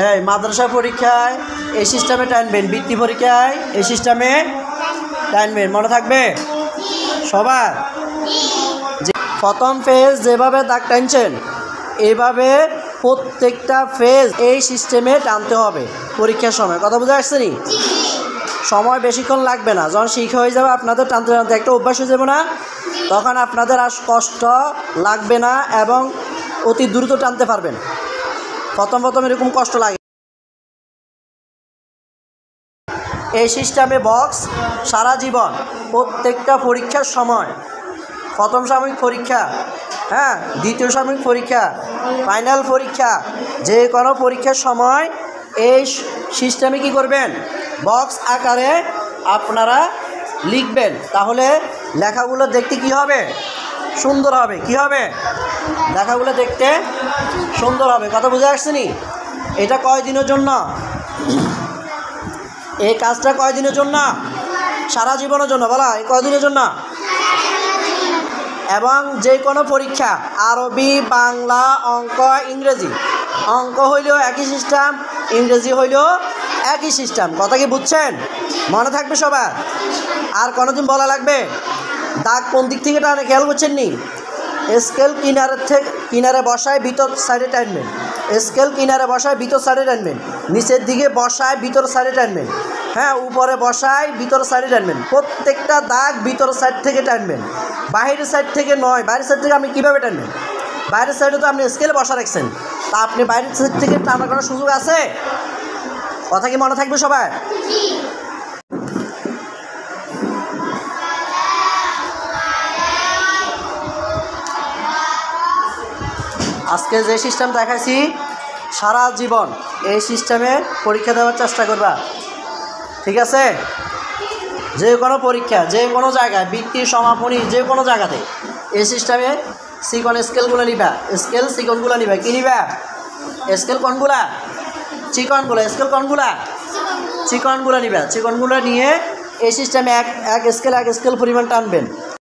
এই মাদ্রাসা পরীক্ষায় এই সিস্টেমে টানবেন, বৃত্তি পরীক্ষায় এই সিস্টেমে টানবেন, মনে থাকবে সবার। যে প্রথম ফেজ যেভাবে দাগ টানছেন এইভাবে প্রত্যেকটা ফেজ এই সিস্টেমে টানতে হবে পরীক্ষার সময়। কথা বুঝে আসছে নি? সময় বেশিক্ষণ লাগবে না, যখন শিখা হয়ে যাবে আপনাদের টানতে টানতে একটা অভ্যাস হয়ে যাবে না, তখন আপনাদের আর কষ্ট লাগবে না এবং অতি দ্রুত টানতে পারবেন। প্রথম এরকম কষ্ট লাগে। এই সিস্টেমে বক্স সারা জীবন প্রত্যেকটা পরীক্ষার সময়, প্রথম সাময়িক পরীক্ষা, হ্যাঁ, দ্বিতীয় সাময়িক পরীক্ষা, ফাইনাল পরীক্ষা, যে কোনো পরীক্ষার সময় এই সিস্টেমে কি করবেন, বক্স আকারে আপনারা লিখবেন। তাহলে লেখাগুলো দেখতে কি হবে, সুন্দর হবে। কি হবে, লেখাগুলো দেখতে সুন্দর হবে। কথা বুঝে আসছে নি? এটা কয়দিনের জন্য? এই কাজটা কয়দিনের জন্য? সারা জীবনের জন্য। বলা, এই কয়দিনের জন্য? এবং যে কোনো পরীক্ষা, আরবি, বাংলা, অঙ্ক, ইংরেজি, অঙ্ক হইলেও একই সিস্টেম, ইংরেজি হইলেও একই সিস্টেম। কথা কি বুঝছেন? মনে থাকবে সবার? আর কোনোদিন বলা লাগবে? দাগ কোন দিক থেকে টানে খেয়াল করছেন নি? স্কেল কিনারে বসায় ভিতর সাইডে টানবেন, স্কেল কিনারে বসায় ভিতর সাইডে টানবেন, নিচের দিকে বসায় ভিতর সাইডে টানবেন, হ্যাঁ, উপরে বসায় ভিতর সাইডে টানবেন। প্রত্যেকটা দাগ ভিতর সাইড থেকে টানবেন, বাইরের সাইড থেকে নয়। বাইরের সাইড থেকে আপনি কীভাবে টানবেন? বাইরের সাইডে তো আপনি স্কেলে বসা রাখছেন, তা আপনি বাইরের সাইড থেকে টানার কোনো সুযোগ আছে? কথা কি মনে থাকবে সবার? আজকে যে সিস্টেম দেখাইছি সারা জীবন এই সিস্টেমে পরীক্ষা দেওয়ার চেষ্টা করবা, ঠিক আছে? যে কোনো পরীক্ষা, যে কোনো জায়গায়, বৃত্তি, সমাপনী, যে কোনো জায়গাতে এই সিস্টেমে সিকন স্কেলগুলো নিবা, স্কেল সিকনগুলো নিবা। কী নিবা? স্কেল কোনগুলা? চিকনগুলো। স্কেল কোনগুলা? চিকনগুলো নিবা। চিকনগুলো নিয়ে এই সিস্টেমে এক স্কেল পরিমাণ টানবেন।